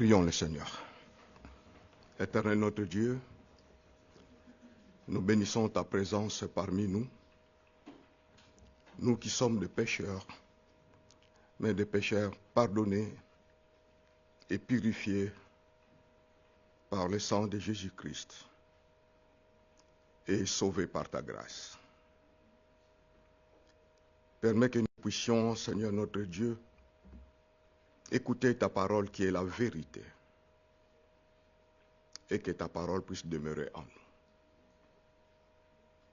Prions le Seigneur. Éternel notre Dieu, nous bénissons ta présence parmi nous, nous qui sommes des pécheurs, mais des pécheurs pardonnés et purifiés par le sang de Jésus-Christ et sauvés par ta grâce. Permets que nous puissions, Seigneur notre Dieu, écouter ta parole qui est la vérité et que ta parole puisse demeurer en nous.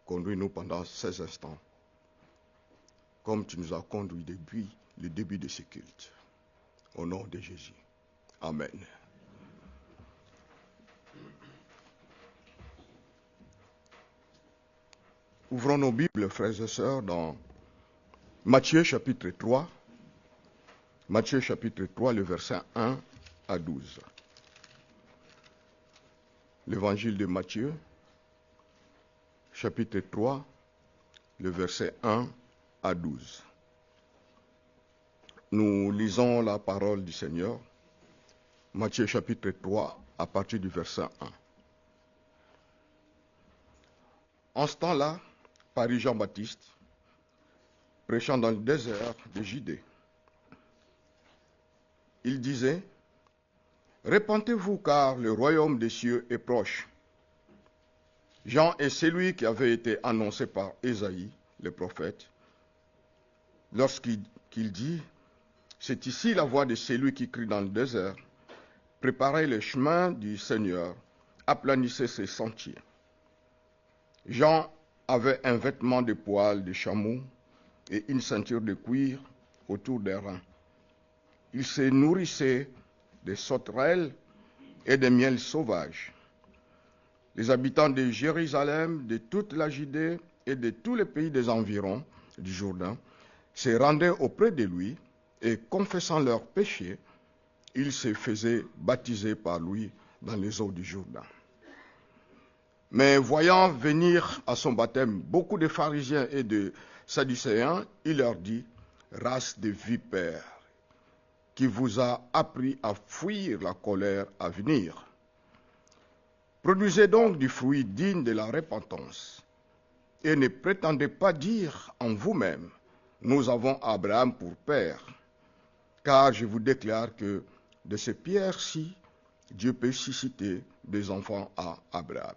Conduis-nous pendant ces instants, comme tu nous as conduits depuis le début de ce culte. Au nom de Jésus. Amen. Ouvrons nos Bibles, frères et sœurs, dans Matthieu chapitre 3. Matthieu chapitre 3, le verset 1 à 12. L'évangile de Matthieu, chapitre 3, le verset 1 à 12. Nous lisons la parole du Seigneur, Matthieu chapitre 3, à partir du verset 1. En ce temps-là, parut Jean-Baptiste, prêchant dans le désert de Judée. Il disait, « Repentez-vous, car le royaume des cieux est proche. » Jean est celui qui avait été annoncé par Ésaïe, le prophète, lorsqu'il dit, « C'est ici la voix de celui qui crie dans le désert, préparez le chemin du Seigneur, aplanissez ses sentiers. » Jean avait un vêtement de poil de chameau et une ceinture de cuir autour des reins. Il se nourrissait des sauterelles et des miels sauvages. Les habitants de Jérusalem, de toute la Judée et de tous les pays des environs du Jourdain se rendaient auprès de lui et, confessant leurs péchés, ils se faisaient baptiser par lui dans les eaux du Jourdain. Mais voyant venir à son baptême beaucoup de pharisiens et de sadducéens, il leur dit, « Race de vipères, qui vous a appris à fuir la colère à venir. Produisez donc du fruit digne de la repentance, et ne prétendez pas dire en vous-même, nous avons Abraham pour père, car je vous déclare que de ces pierres-ci, Dieu peut susciter des enfants à Abraham.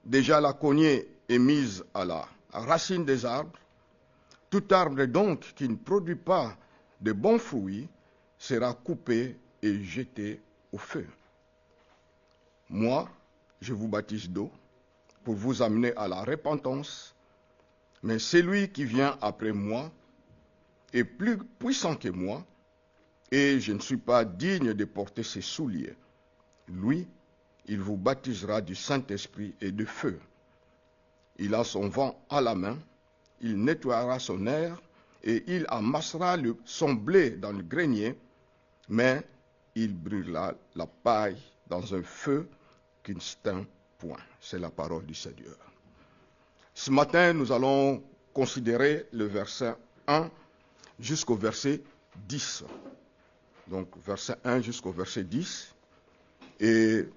Déjà la cognée est mise à la racine des arbres. Tout arbre donc qui ne produit pas de bons fruits sera coupé et jeté au feu. Moi, je vous baptise d'eau pour vous amener à la repentance, mais celui qui vient après moi est plus puissant que moi, et je ne suis pas digne de porter ses souliers. Lui, il vous baptisera du Saint-Esprit et de feu. Il a son vent à la main, il nettoiera son aire, et il amassera son blé dans le grenier, mais il brûlera la paille dans un feu qui ne s'éteint point. C'est la parole du Seigneur. Ce matin, nous allons considérer le verset 1 jusqu'au verset 10. Donc, verset 1 jusqu'au verset 10. Et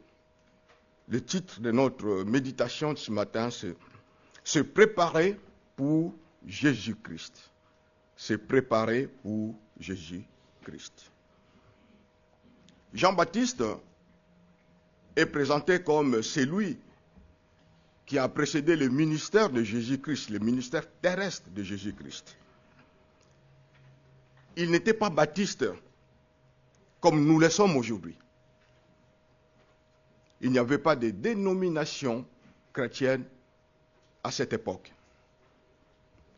le titre de notre méditation de ce matin, c'est « Se préparer pour Jésus-Christ ». Se préparer pour Jésus-Christ. Jean-Baptiste est présenté comme celui qui a précédé le ministère de Jésus-Christ, le ministère terrestre de Jésus-Christ. Il n'était pas baptiste comme nous le sommes aujourd'hui. Il n'y avait pas de dénomination chrétienne à cette époque.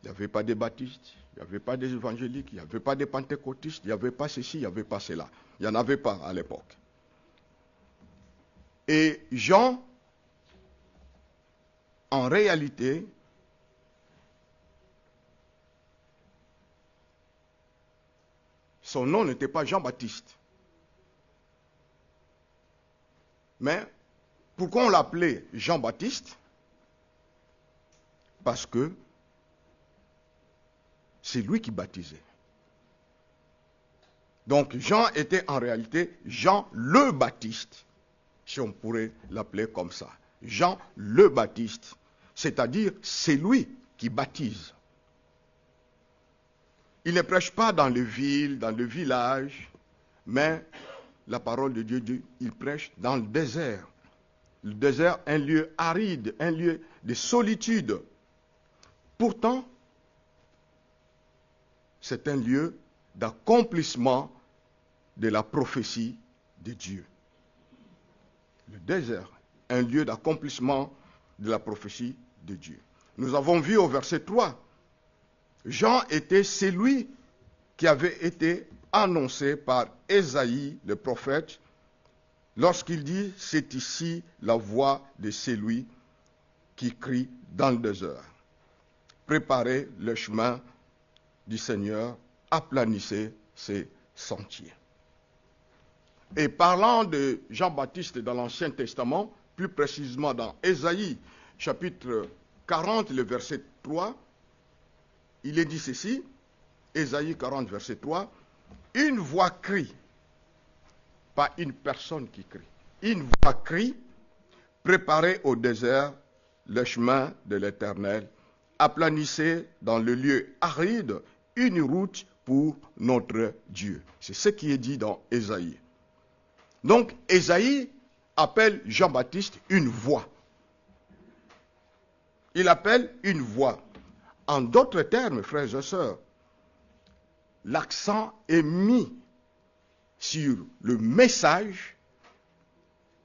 Il n'y avait pas de baptistes, il n'y avait pas des évangéliques, il n'y avait pas de pentecôtistes, il n'y avait pas ceci, il n'y avait pas cela. Il n'y en avait pas à l'époque. Et Jean, en réalité, son nom n'était pas Jean-Baptiste. Mais pourquoi on l'appelait Jean-Baptiste? Parce que c'est lui qui baptisait. Donc Jean était en réalité Jean le Baptiste, si on pourrait l'appeler comme ça. Jean le Baptiste, c'est-à-dire c'est lui qui baptise. Il ne prêche pas dans les villes, dans le village, mais la parole de Dieu dit, il prêche dans le désert. Le désert, un lieu aride, un lieu de solitude. Pourtant, c'est un lieu d'accomplissement de la prophétie de Dieu. Le désert, un lieu d'accomplissement de la prophétie de Dieu. Nous avons vu au verset 3, Jean était celui qui avait été annoncé par Ésaïe, le prophète, lorsqu'il dit, c'est ici la voix de celui qui crie dans le désert. Préparez le chemin du Seigneur, aplanissez ses sentiers. Et parlant de Jean-Baptiste dans l'Ancien Testament, plus précisément dans Ésaïe, chapitre 40, le verset 3, il est dit ceci, Ésaïe 40, verset 3, une voix crie, pas une personne qui crie, une voix crie, préparez au désert le chemin de l'Éternel, aplanissez dans le lieu aride une route pour notre Dieu. C'est ce qui est dit dans Ésaïe. Donc, Ésaïe appelle Jean-Baptiste une voix. Il appelle une voix. En d'autres termes, frères et sœurs, l'accent est mis sur le message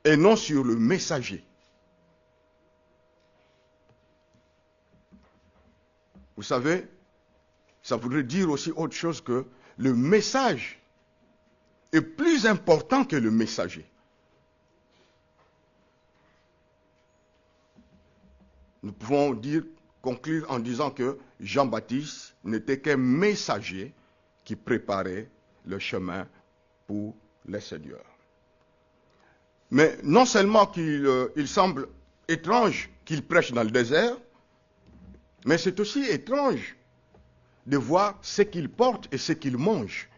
et non sur le messager. Vous savez, ça voudrait dire aussi autre chose que le message est plus important que le messager. Nous pouvons conclure en disant que Jean-Baptiste n'était qu'un messager qui préparait le chemin pour le Seigneur. Mais non seulement qu'il semble étrange qu'il prêche dans le désert, mais c'est aussi étrange de voir ce qu'il porte et ce qu'il mange.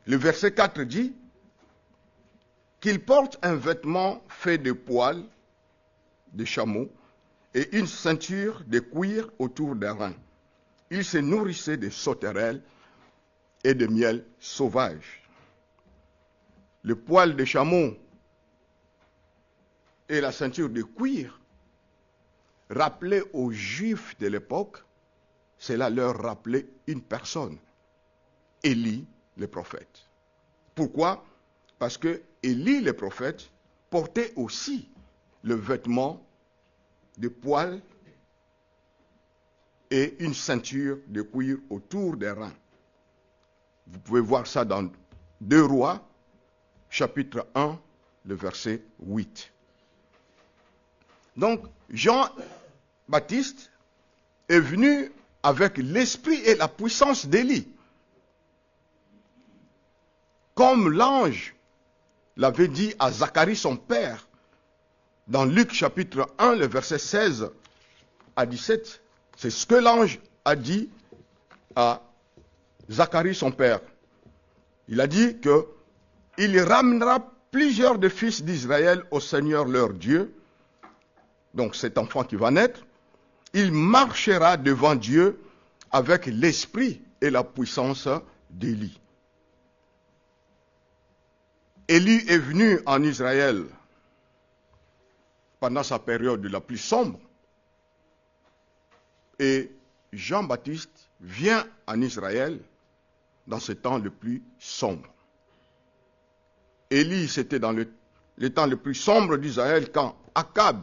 Le verset 4 dit qu'il porte un vêtement fait de poils de chameau et une ceinture de cuir autour des reins. Il se nourrissait de sauterelles et de miel sauvage. Le poil de chameau et la ceinture de cuir rappelaient aux Juifs de l'époque, cela leur rappelait une personne, Élie le prophète. Pourquoi? Parce que Élie le prophète portait aussi le vêtement de poils et une ceinture de cuir autour des reins. Vous pouvez voir ça dans 2 Rois, chapitre 1, le verset 8. Donc, Jean-Baptiste est venu avec l'esprit et la puissance d'Élie. Comme l'ange l'avait dit à Zacharie son père, dans Luc chapitre 1, le verset 16 à 17, c'est ce que l'ange a dit à Zacharie son père. Il a dit que il ramènera plusieurs des fils d'Israël au Seigneur leur Dieu. Donc cet enfant qui va naître, il marchera devant Dieu avec l'esprit et la puissance d'Élie. Élie est venu en Israël pendant sa période la plus sombre. Et Jean-Baptiste vient en Israël dans ce temps le plus sombre. Élie, c'était dans le temps le plus sombre d'Israël quand Akab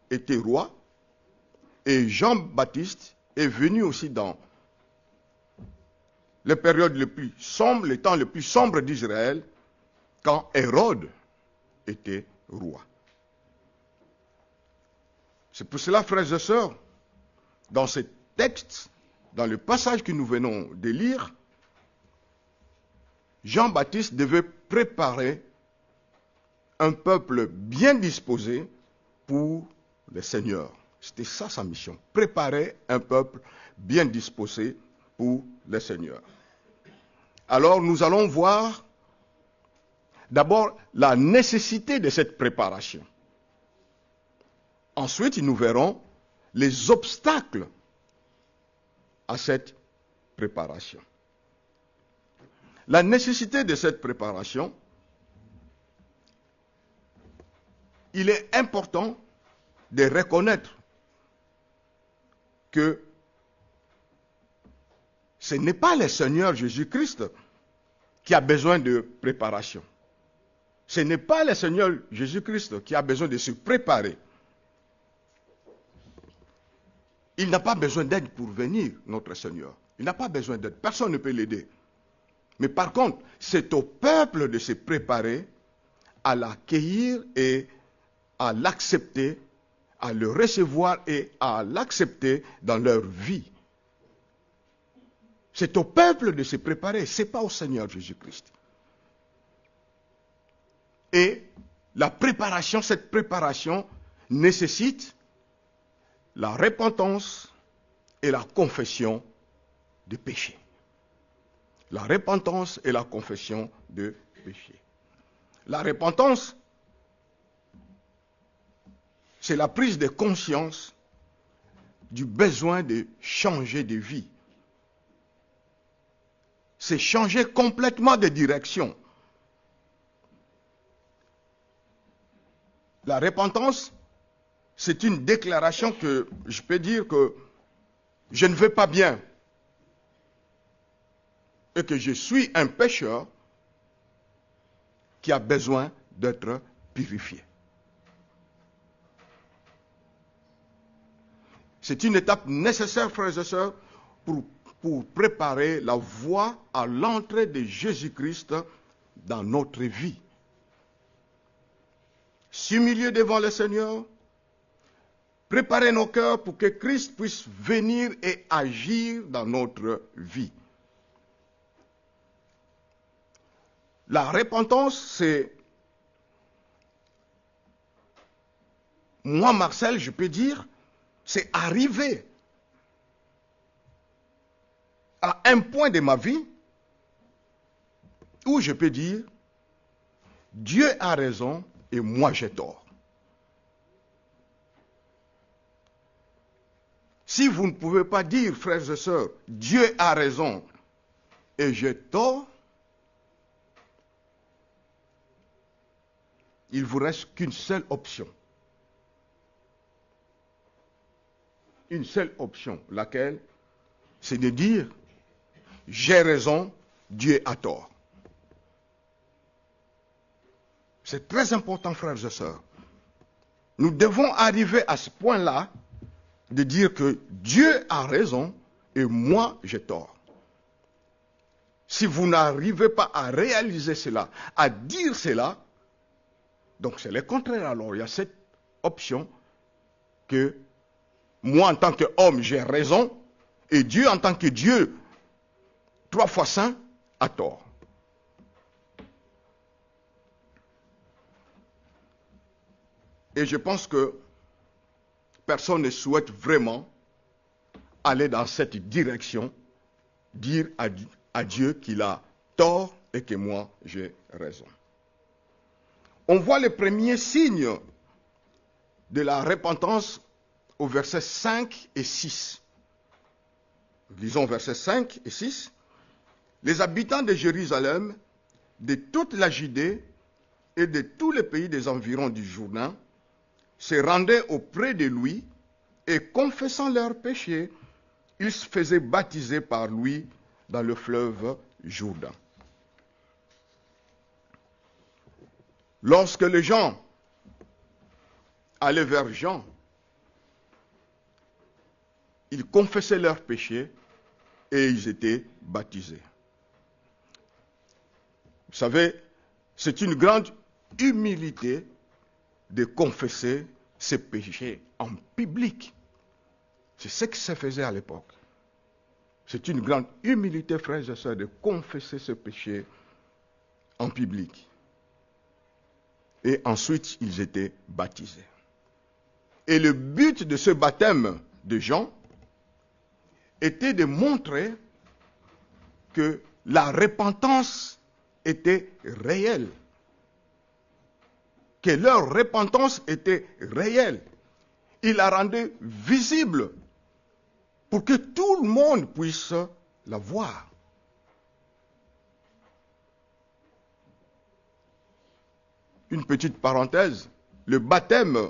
était roi. Et Jean-Baptiste est venu aussi dans les périodes les plus sombres, les temps les plus sombres d'Israël, quand Hérode était roi. C'est pour cela, frères et sœurs, dans ce texte, dans le passage que nous venons de lire, Jean-Baptiste devait préparer un peuple bien disposé pour le Seigneur. C'était ça sa mission, préparer un peuple bien disposé pour le Seigneur. Alors nous allons voir d'abord la nécessité de cette préparation. Ensuite, nous verrons les obstacles à cette préparation. La nécessité de cette préparation, il est important de reconnaître que ce n'est pas le Seigneur Jésus-Christ qui a besoin de préparation. Ce n'est pas le Seigneur Jésus-Christ qui a besoin de se préparer. Il n'a pas besoin d'aide pour venir, notre Seigneur. Il n'a pas besoin d'aide. Personne ne peut l'aider. Mais par contre, c'est au peuple de se préparer à l'accueillir et à l'accepter, à le recevoir et à l'accepter dans leur vie. C'est au peuple de se préparer, ce n'est pas au Seigneur Jésus-Christ. Et la préparation, cette préparation nécessite la repentance et la confession de péché. La repentance et la confession de péché. La repentance, c'est la prise de conscience du besoin de changer de vie. C'est changer complètement de direction. La repentance, c'est une déclaration que je peux dire que je ne vais pas bien et que je suis un pécheur qui a besoin d'être purifié. C'est une étape nécessaire, frères et sœurs, pour préparer la voie à l'entrée de Jésus-Christ dans notre vie. S'humilier devant le Seigneur, préparer nos cœurs pour que Christ puisse venir et agir dans notre vie. La repentance, c'est, moi Marcel, je peux dire, c'est arriver à un point de ma vie où je peux dire, Dieu a raison et moi j'ai tort. Si vous ne pouvez pas dire, frères et sœurs, Dieu a raison et j'ai tort, il ne vous reste qu'une seule option. Une seule option, laquelle, c'est de dire, j'ai raison, Dieu a tort. C'est très important, frères et sœurs. Nous devons arriver à ce point-là de dire que Dieu a raison et moi j'ai tort. Si vous n'arrivez pas à réaliser cela, à dire cela, donc c'est le contraire. Alors il y a cette option que moi en tant qu'homme j'ai raison et Dieu en tant que Dieu 3 fois saint a tort. Et je pense que personne ne souhaite vraiment aller dans cette direction, dire à Dieu qu'il a tort et que moi j'ai raison. On voit les premiers signes de la repentance au verset 5 et 6. Lisons versets 5 et 6. Les habitants de Jérusalem, de toute la Judée et de tous les pays des environs du Jourdain se rendaient auprès de lui et confessant leurs péchés, ils se faisaient baptiser par lui dans le fleuve Jourdain. Lorsque les gens allaient vers Jean, ils confessaient leurs péchés et ils étaient baptisés. Vous savez, c'est une grande humilité de confesser ses péchés en public. C'est ce qui se faisait à l'époque. C'est une grande humilité, frères et sœurs, de confesser ses péchés en public. Et ensuite, ils étaient baptisés. Et le but de ce baptême de Jean était de montrer que la repentance était réelle. Que leur repentance était réelle. Il la rendait visible pour que tout le monde puisse la voir. Une petite parenthèse, le baptême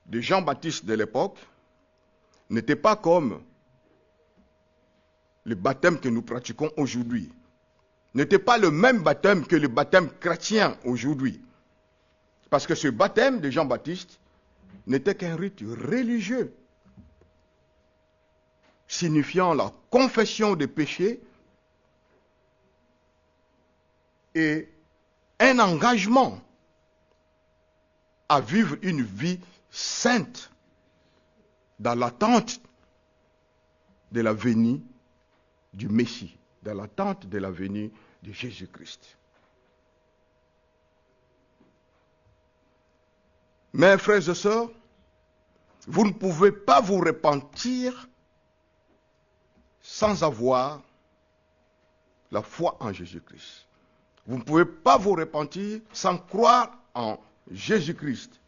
de Jean-Baptiste de l'époque n'était pas comme le baptême que nous pratiquons aujourd'hui. N'était pas le même baptême que le baptême chrétien aujourd'hui. Parce que ce baptême de Jean-Baptiste n'était qu'un rite religieux, signifiant la confession des péchés et un engagement à vivre une vie sainte dans l'attente de la venue du Messie, dans l'attente de la venue de Jésus-Christ. Mais frères et sœurs, vous ne pouvez pas vous repentir sans avoir la foi en Jésus-Christ. Vous ne pouvez pas vous repentir sans croire en Jésus-Christ.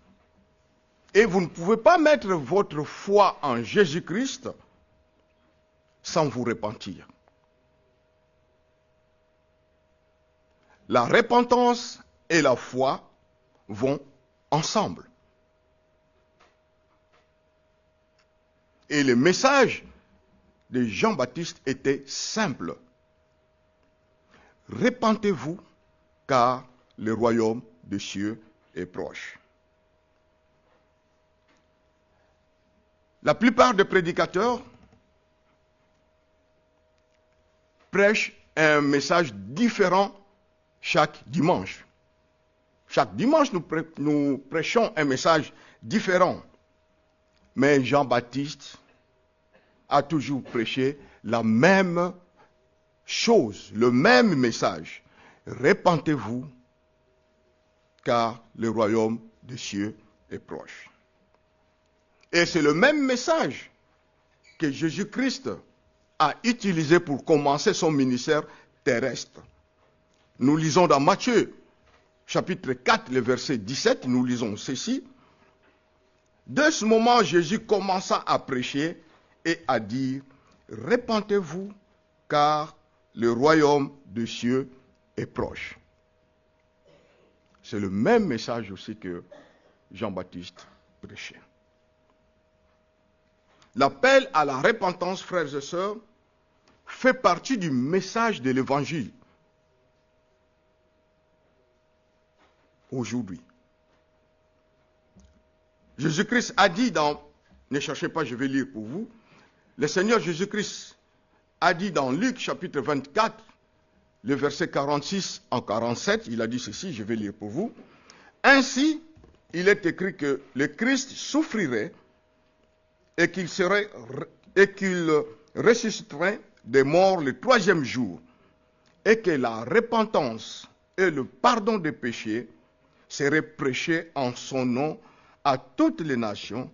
Et vous ne pouvez pas mettre votre foi en Jésus-Christ sans vous repentir. La repentance et la foi vont ensemble. Et le message de Jean-Baptiste était simple. Repentez-vous, car le royaume des cieux est proche. La plupart des prédicateurs prêchent un message différent chaque dimanche. Chaque dimanche, nous prêchons un message différent. Mais Jean-Baptiste a toujours prêché la même chose, le même message. Repentez-vous, car le royaume des cieux est proche. Et c'est le même message que Jésus-Christ a utilisé pour commencer son ministère terrestre. Nous lisons dans Matthieu, chapitre 4, le verset 17, nous lisons ceci. De ce moment, Jésus commença à prêcher et à dire, repentez-vous, car le royaume des cieux est proche. C'est le même message aussi que Jean-Baptiste prêchait. L'appel à la repentance, frères et sœurs, fait partie du message de l'Évangile. Aujourd'hui. Jésus-Christ a dit dans, ne cherchez pas, je vais lire pour vous, le Seigneur Jésus-Christ a dit dans Luc chapitre 24, le verset 46 en 47, il a dit ceci, je vais lire pour vous. Ainsi, il est écrit que le Christ souffrirait et qu'il ressusciterait des morts le troisième jour, et que la repentance et le pardon des péchés seraient prêchés en son nom à toutes les nations,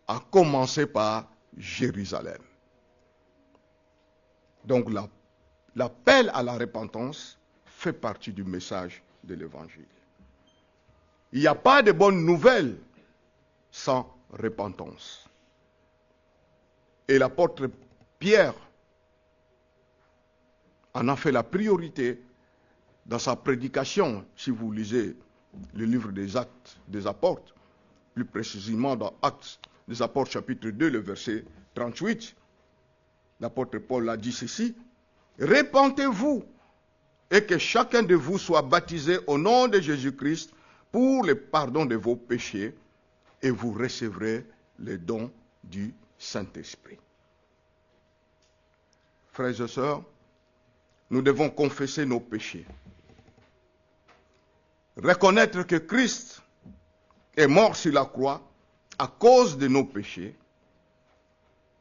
à commencer par Jérusalem. Donc l'appel à la repentance fait partie du message de l'Évangile. Il n'y a pas de bonnes nouvelles sans repentance. Et l'apôtre Pierre en a fait la priorité dans sa prédication, si vous lisez le livre des Actes des Apôtres, plus précisément dans Actes des Apôtres chapitre 2, le verset 38, l'apôtre Paul a dit ceci, « Repentez-vous et que chacun de vous soit baptisé au nom de Jésus-Christ pour le pardon de vos péchés et vous recevrez les dons du Saint-Esprit. » Frères et sœurs, nous devons confesser nos péchés. Reconnaître que Christ est mort sur la croix à cause de nos péchés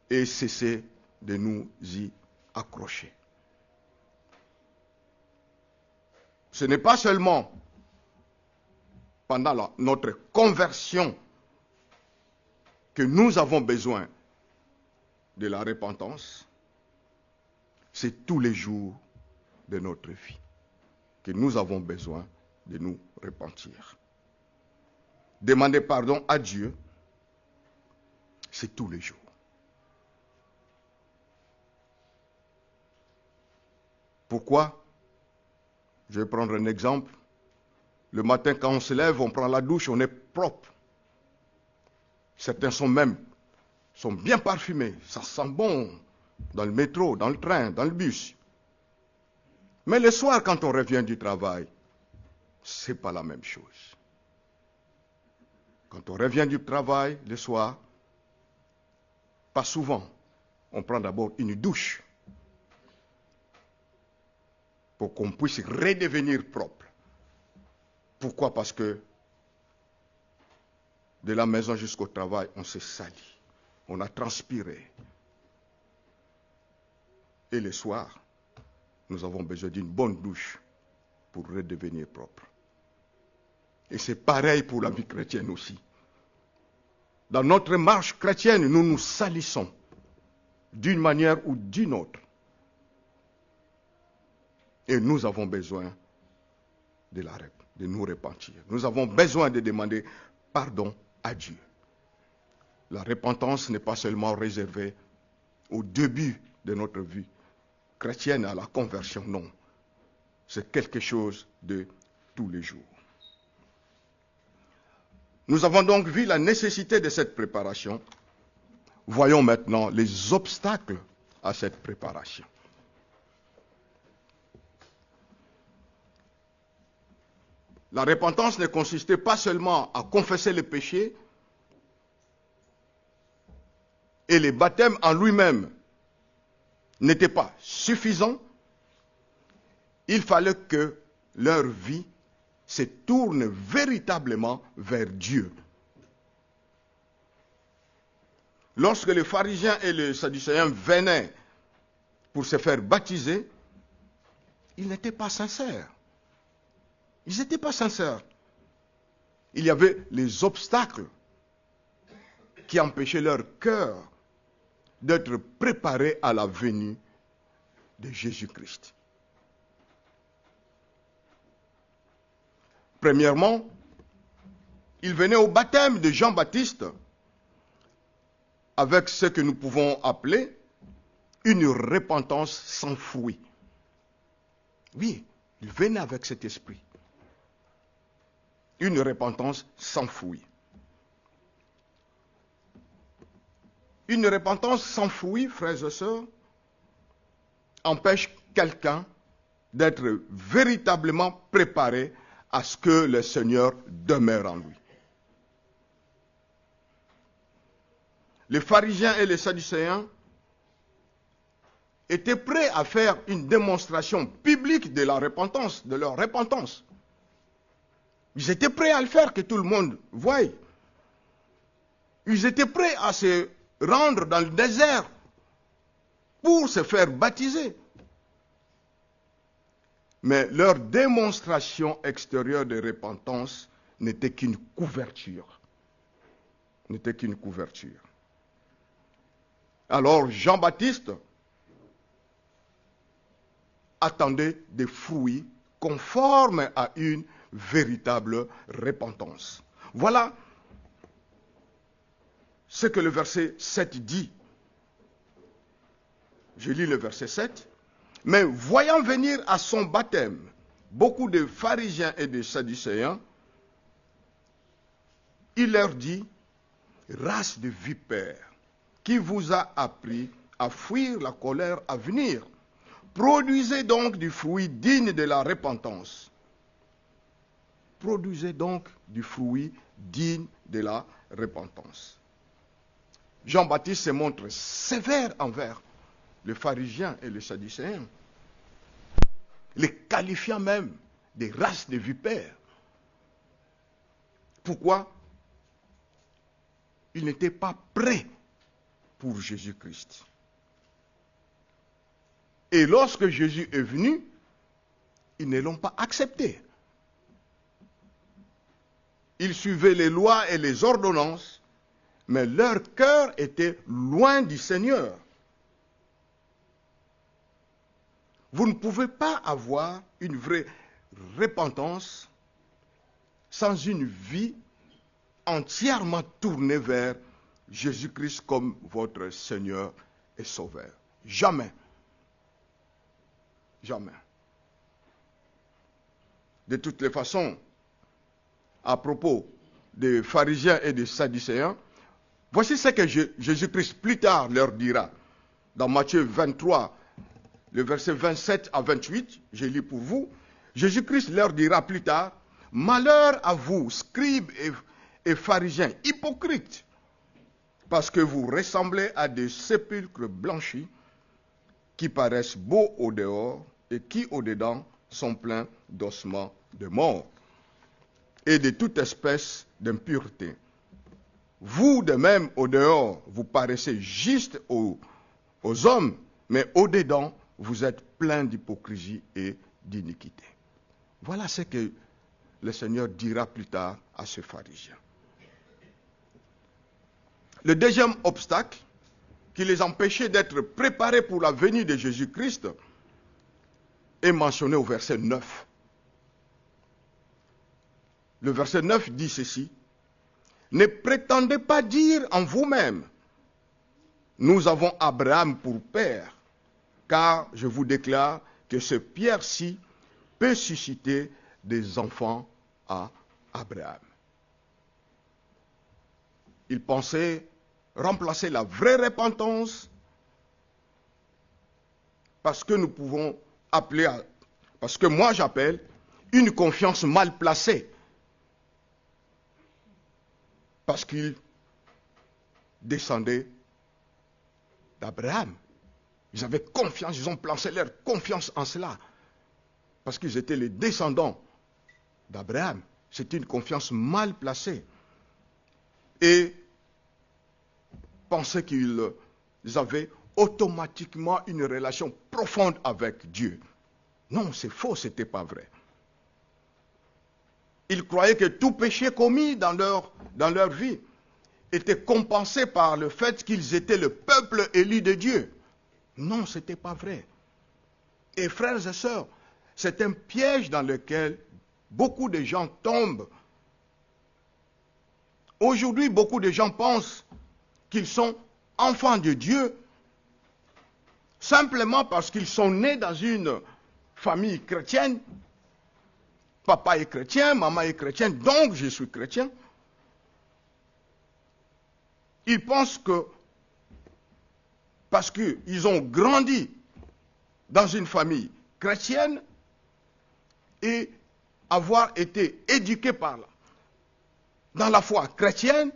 et cesser de nous y accrocher. Ce n'est pas seulement pendant notre conversion que nous avons besoin de la repentance, c'est tous les jours de notre vie que nous avons besoin de nous repentir. Demander pardon à Dieu, c'est tous les jours. Pourquoi? Je vais prendre un exemple. Le matin, quand on se lève, on prend la douche, on est propre. Certains sont bien parfumés. Ça sent bon dans le métro, dans le train, dans le bus. Mais le soir, quand on revient du travail, ce n'est pas la même chose. Quand on revient du travail, le soir, pas souvent, on prend d'abord une douche pour qu'on puisse redevenir propre. Pourquoi? Parce que de la maison jusqu'au travail, on s'est sali, on a transpiré. Et le soir, nous avons besoin d'une bonne douche pour redevenir propre. Et c'est pareil pour la vie chrétienne aussi. Dans notre marche chrétienne, nous nous salissons d'une manière ou d'une autre. Et nous avons besoin de nous repentir. Nous avons besoin de demander pardon à Dieu. La repentance n'est pas seulement réservée au début de notre vie chrétienne, à la conversion, non. C'est quelque chose de tous les jours. Nous avons donc vu la nécessité de cette préparation. Voyons maintenant les obstacles à cette préparation. La repentance ne consistait pas seulement à confesser les péchés, et le baptême en lui-même n'était pas suffisant. Il fallait que leur vie se tourne véritablement vers Dieu. Lorsque les pharisiens et les sadducéens venaient pour se faire baptiser, ils n'étaient pas sincères. Ils n'étaient pas sincères. Il y avait les obstacles qui empêchaient leur cœur d'être préparés à la venue de Jésus-Christ. Premièrement, ils venaient au baptême de Jean-Baptiste avec ce que nous pouvons appeler une repentance sans fruit. Oui, ils venaient avec cet esprit. Une repentance sans fruit. Une repentance sans fruit, frères et sœurs, empêche quelqu'un d'être véritablement préparé à ce que le Seigneur demeure en lui. Les pharisiens et les sadducéens étaient prêts à faire une démonstration publique de la repentance, de leur repentance. Ils étaient prêts à le faire, que tout le monde voie. Ils étaient prêts à se rendre dans le désert pour se faire baptiser. Mais leur démonstration extérieure de repentance n'était qu'une couverture. N'était qu'une couverture. Alors Jean-Baptiste attendait des fruits conformes à une véritable repentance. Voilà ce que le verset 7 dit. Je lis le verset 7. Mais voyant venir à son baptême beaucoup de pharisiens et de sadducéens, il leur dit: race de vipères, qui vous a appris à fuir la colère à venir? Produisez donc du fruit digne de la repentance. Produisez donc du fruit digne de la repentance. Jean-Baptiste se montre sévère envers les pharisiens et les sadducéens, les qualifiant même des races de vipères. Pourquoi? Ils n'étaient pas prêts pour Jésus-Christ. Et lorsque Jésus est venu, ils ne l'ont pas accepté. Ils suivaient les lois et les ordonnances, mais leur cœur était loin du Seigneur. Vous ne pouvez pas avoir une vraie repentance sans une vie entièrement tournée vers Jésus-Christ comme votre Seigneur et Sauveur. Jamais. Jamais. De toutes les façons, à propos des pharisiens et des sadducéens, voici ce que Jésus-Christ plus tard leur dira. Dans Matthieu 23, le verset 27 à 28, je lis pour vous. Jésus-Christ leur dira plus tard, « Malheur à vous, scribes et pharisiens, hypocrites, parce que vous ressemblez à des sépulcres blanchis qui paraissent beaux au dehors et qui au dedans sont pleins d'ossements de mort et de toute espèce d'impureté. Vous de même au dehors, vous paraissez juste aux hommes, mais au dedans, vous êtes pleins d'hypocrisie et d'iniquité. » Voilà ce que le Seigneur dira plus tard à ce pharisien. Le deuxième obstacle qui les empêchait d'être préparés pour la venue de Jésus-Christ est mentionné au verset 9. Le verset 9 dit ceci, « Ne prétendez pas dire en vous-même, nous avons Abraham pour père, car je vous déclare que ce pierre-ci peut susciter des enfants à Abraham. » Il pensait remplacer la vraie repentance parce que nous pouvons appeler, parce que moi j'appelle une confiance mal placée. Parce qu'ils descendaient d'Abraham. Ils avaient confiance, ils ont placé leur confiance en cela. Parce qu'ils étaient les descendants d'Abraham. C'était une confiance mal placée. Et pensaient qu'ils avaient automatiquement une relation profonde avec Dieu. Non, c'est faux, ce n'était pas vrai. Ils croyaient que tout péché commis dans leur vie était compensé par le fait qu'ils étaient le peuple élu de Dieu. Non, ce n'était pas vrai. Et frères et sœurs, c'est un piège dans lequel beaucoup de gens tombent. Aujourd'hui, beaucoup de gens pensent qu'ils sont enfants de Dieu simplement parce qu'ils sont nés dans une famille chrétienne. Papa est chrétien, maman est chrétienne, donc je suis chrétien. Ils pensent que parce qu'ils ont grandi dans une famille chrétienne et avoir été éduqués dans la foi chrétienne,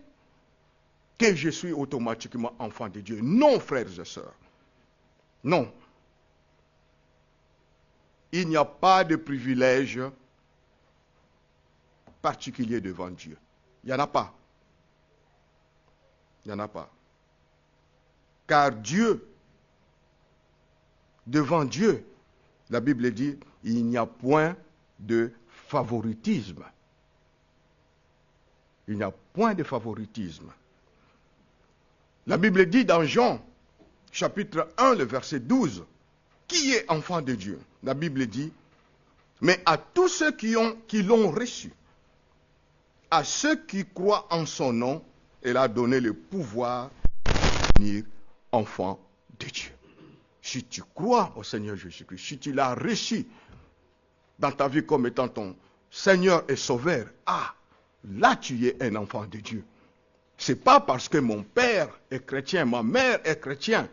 que je suis automatiquement enfant de Dieu. Non, frères et sœurs. Non. Il n'y a pas de privilège particulier devant Dieu. Il n'y en a pas. Il n'y en a pas. Car Dieu, devant Dieu, la Bible dit, il n'y a point de favoritisme. Il n'y a point de favoritisme. La Bible dit dans Jean, chapitre 1, le verset 12, qui est enfant de Dieu? La Bible dit, mais à tous ceux qui l'ont reçu, à ceux qui croient en son nom, elle a donné le pouvoir de devenir enfant de Dieu. Si tu crois au Seigneur Jésus-Christ, si tu l'as reçu dans ta vie comme étant ton Seigneur et Sauveur, là tu es un enfant de Dieu. C'est pas parce que mon père est chrétien, ma mère est chrétienne,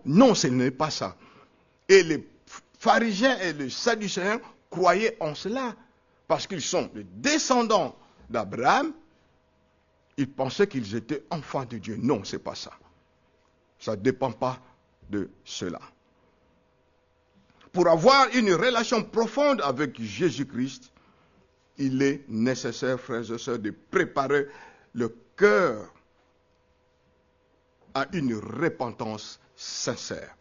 Non, ce n'est pas ça. Et les pharisiens et les sadducéens croyaient en cela. Parce qu'ils sont les descendants d'Abraham, ils pensaient qu'ils étaient enfants de Dieu. Non, ce n'est pas ça. Ça ne dépend pas de cela. Pour avoir une relation profonde avec Jésus-Christ, il est nécessaire, frères et sœurs, de préparer le cœur à une repentance sincère.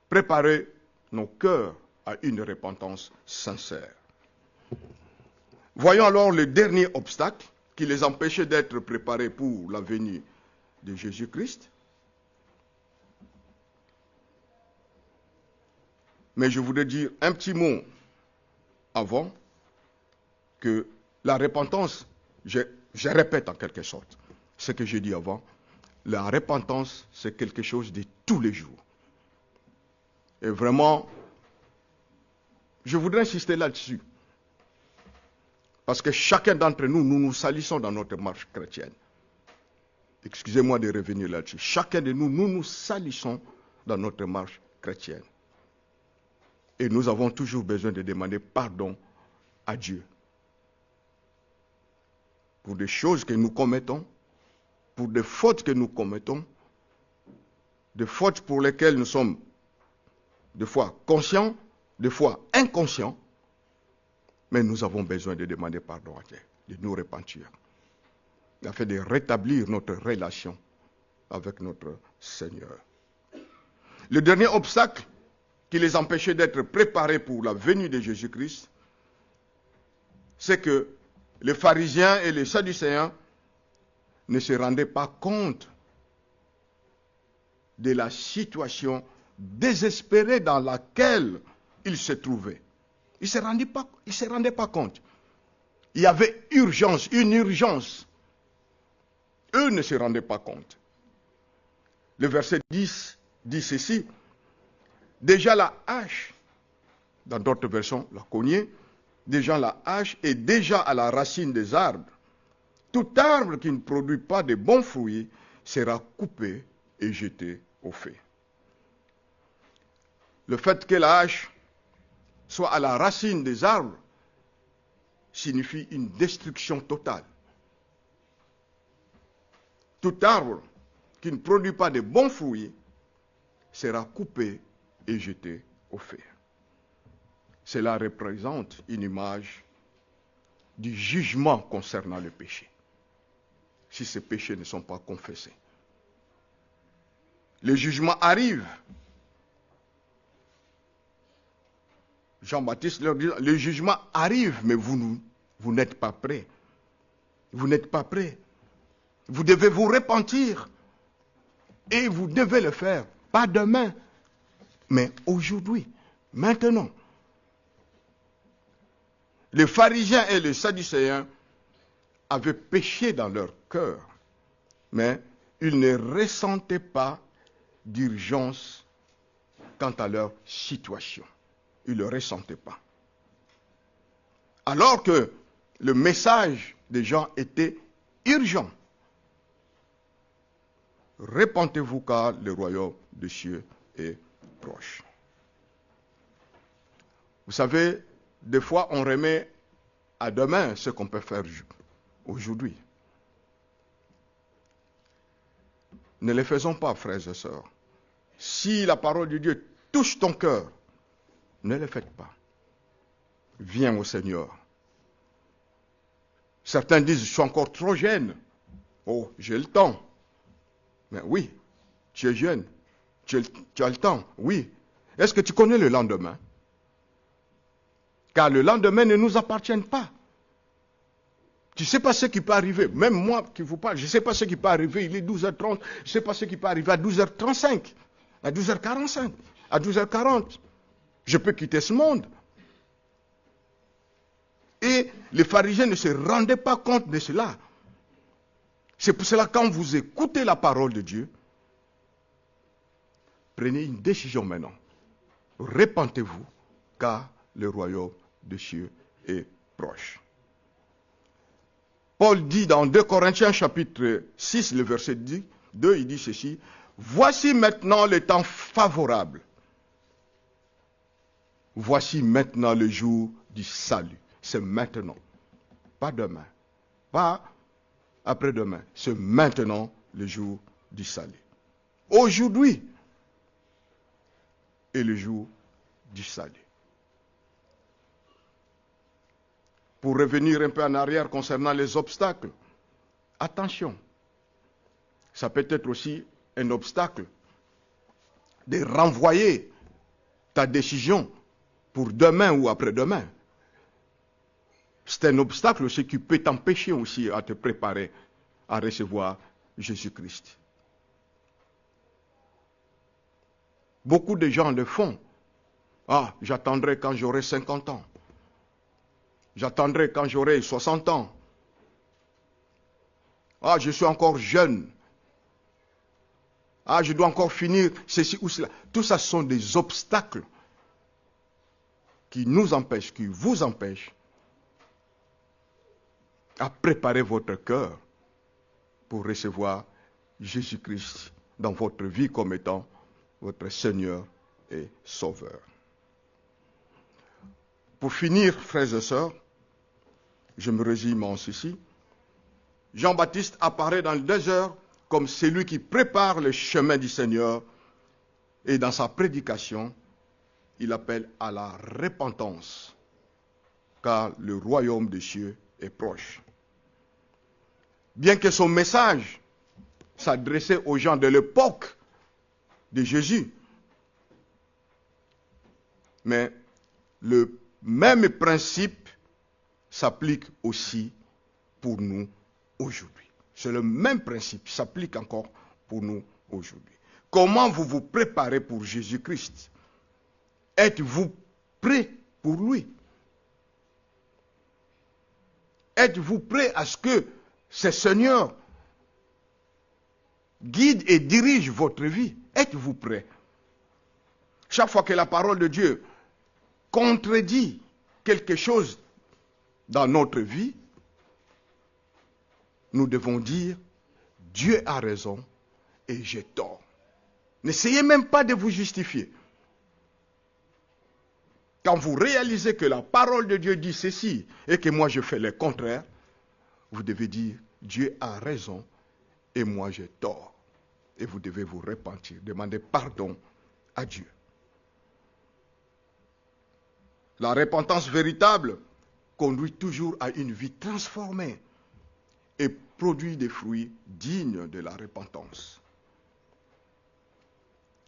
Préparer nos cœurs à une repentance sincère. Voyons alors le dernier obstacle qui les empêchait d'être préparés pour la venue de Jésus-Christ. Mais je voudrais dire un petit mot avant que la repentance, je répète en quelque sorte ce que j'ai dit avant, la repentance, c'est quelque chose de tous les jours. Et vraiment, je voudrais insister là-dessus. Parce que chacun d'entre nous, nous nous salissons dans notre marche chrétienne. Excusez-moi de revenir là-dessus. Chacun de nous, nous nous salissons dans notre marche chrétienne. Et nous avons toujours besoin de demander pardon à Dieu. Pour des choses que nous commettons, pour des fautes que nous commettons, des fautes pour lesquelles nous sommes des fois conscients, des fois inconscients, mais nous avons besoin de demander pardon à Dieu, de nous repentir, afin de rétablir notre relation avec notre Seigneur. Le dernier obstacle qui les empêchait d'être préparés pour la venue de Jésus-Christ, c'est que les pharisiens et les sadducéens ne se rendaient pas compte de la situation désespérée dans laquelle ils se trouvaient. Ils ne se rendaient pas compte. Il y avait urgence, une urgence. Eux ne se rendaient pas compte. Le verset 10 dit ceci. Déjà la hache, dans d'autres versions, la cognée, déjà la hache est déjà à la racine des arbres. Tout arbre qui ne produit pas de bons fruits sera coupé et jeté au feu. Le fait que la hache soit à la racine des arbres signifie une destruction totale. Tout arbre qui ne produit pas de bons fruits sera coupé et jeté au feu. Cela représente une image du jugement concernant le péché, si ces péchés ne sont pas confessés. Le jugement arrive. Jean-Baptiste leur dit, le jugement arrive, mais vous n'êtes pas prêts. Vous n'êtes pas prêts. Vous devez vous repentir. Et vous devez le faire. Pas demain, mais aujourd'hui, maintenant. Les pharisiens et les sadducéens avaient péché dans leur cœur, mais ils ne ressentaient pas d'urgence quant à leur situation. Ils ne le ressentaient pas. Alors que le message des gens était urgent. Repentez-vous car le royaume des cieux est proche. Vous savez, des fois on remet à demain ce qu'on peut faire aujourd'hui. Ne le faisons pas, frères et sœurs. Si la parole de Dieu touche ton cœur, ne le faites pas. Viens au Seigneur. Certains disent, je suis encore trop jeune. Oh, j'ai le temps. Mais oui, tu es jeune. Tu as le temps, oui. Est-ce que tu connais le lendemain? Car le lendemain ne nous appartient pas. Tu ne sais pas ce qui peut arriver. Même moi qui vous parle, je ne sais pas ce qui peut arriver. Il est 12h30. Je ne sais pas ce qui peut arriver à 12h35, à 12h45, à 12h40. Je peux quitter ce monde. Et les pharisiens ne se rendaient pas compte de cela. C'est pour cela que quand vous écoutez la parole de Dieu, prenez une décision maintenant. Repentez-vous, car le royaume des cieux est proche. Paul dit dans 2 Corinthiens chapitre 6, le verset 2, il dit ceci. Voici maintenant le temps favorable. Voici maintenant le jour du salut. C'est maintenant. Pas demain. Pas après-demain. C'est maintenant le jour du salut. Aujourd'hui est le jour du salut. Pour revenir un peu en arrière concernant les obstacles, attention, ça peut être aussi un obstacle de renvoyer ta décision pour demain ou après-demain. C'est un obstacle aussi qui peut t'empêcher aussi à te préparer à recevoir Jésus-Christ. Beaucoup de gens le font. Ah, j'attendrai quand j'aurai 50 ans. J'attendrai quand j'aurai 60 ans. Ah, je suis encore jeune. Ah, je dois encore finir ceci ou cela. Tout ça sont des obstacles qui nous empêchent, qui vous empêchent à préparer votre cœur pour recevoir Jésus-Christ dans votre vie comme étant votre Seigneur et Sauveur. Pour finir, frères et sœurs, je me résume en ceci. Jean-Baptiste apparaît dans le désert comme celui qui prépare le chemin du Seigneur, et dans sa prédication, il appelle à la repentance, car le royaume des cieux est proche. Bien que son message s'adressait aux gens de l'époque de Jésus, mais le même principe s'applique aussi pour nous aujourd'hui. C'est le même principe qui s'applique encore pour nous aujourd'hui. Comment vous vous préparez pour Jésus-Christ? Êtes-vous prêt pour lui? Êtes-vous prêt à ce que ce Seigneur guide et dirige votre vie? Êtes-vous prêt? Chaque fois que la parole de Dieu contredit quelque chose dans notre vie, nous devons dire, Dieu a raison et j'ai tort. N'essayez même pas de vous justifier. Quand vous réalisez que la parole de Dieu dit ceci et que moi je fais le contraire, vous devez dire, Dieu a raison et moi j'ai tort. Et vous devez vous repentir, demander pardon à Dieu. La repentance véritable conduit toujours à une vie transformée et produit des fruits dignes de la repentance.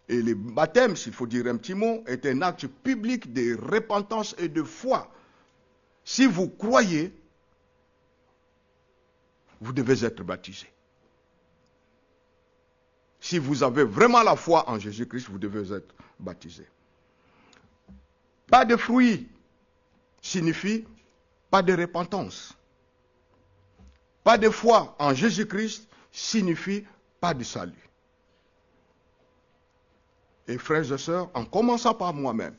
Et le baptême, s'il faut dire un petit mot, est un acte public de repentance et de foi. Si vous croyez, vous devez être baptisé. Si vous avez vraiment la foi en Jésus-Christ, vous devez être baptisé. Pas de fruits signifie pas de repentance. Pas de foi en Jésus-Christ signifie pas de salut. Et frères et sœurs, en commençant par moi-même,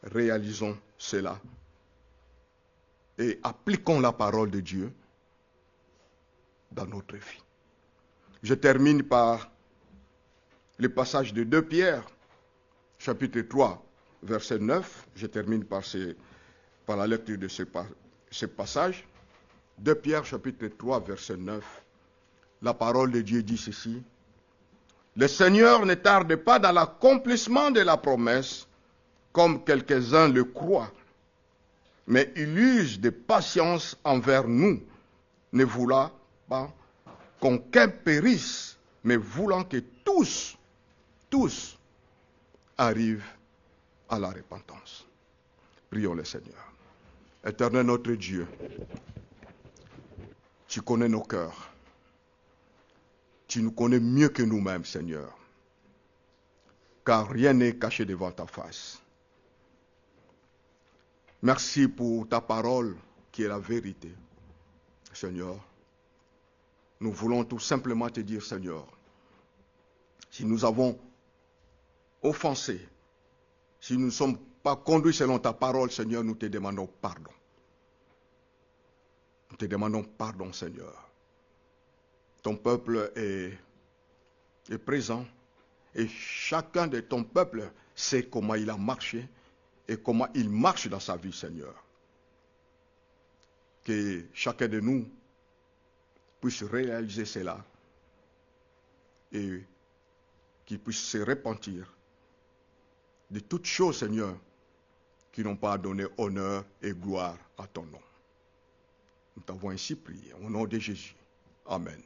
réalisons cela et appliquons la parole de Dieu dans notre vie. Je termine par le passage de 2 Pierre, chapitre 3, verset 9. Je termine par la lecture de ce passage. 2 Pierre, chapitre 3, verset 9. La parole de Dieu dit ceci. Le Seigneur ne tarde pas dans l'accomplissement de la promesse, comme quelques-uns le croient, mais il use de patience envers nous, ne voulant pas qu'aucun périsse, mais voulant que tous arrivent à la repentance. Prions le Seigneur. Éternel notre Dieu, tu connais nos cœurs. Tu nous connais mieux que nous-mêmes, Seigneur. Car rien n'est caché devant ta face. Merci pour ta parole qui est la vérité. Seigneur, nous voulons tout simplement te dire, Seigneur, si nous avons offensé, si nous ne sommes pas conduits selon ta parole, Seigneur, nous te demandons pardon. Nous te demandons pardon, Seigneur. Ton peuple est présent et chacun de ton peuple sait comment il a marché et comment il marche dans sa vie, Seigneur. Que chacun de nous puisse réaliser cela et qu'il puisse se repentir de toutes choses, Seigneur, qui n'ont pas donné honneur et gloire à ton nom. Nous t'avons ainsi prié, au nom de Jésus. Amen.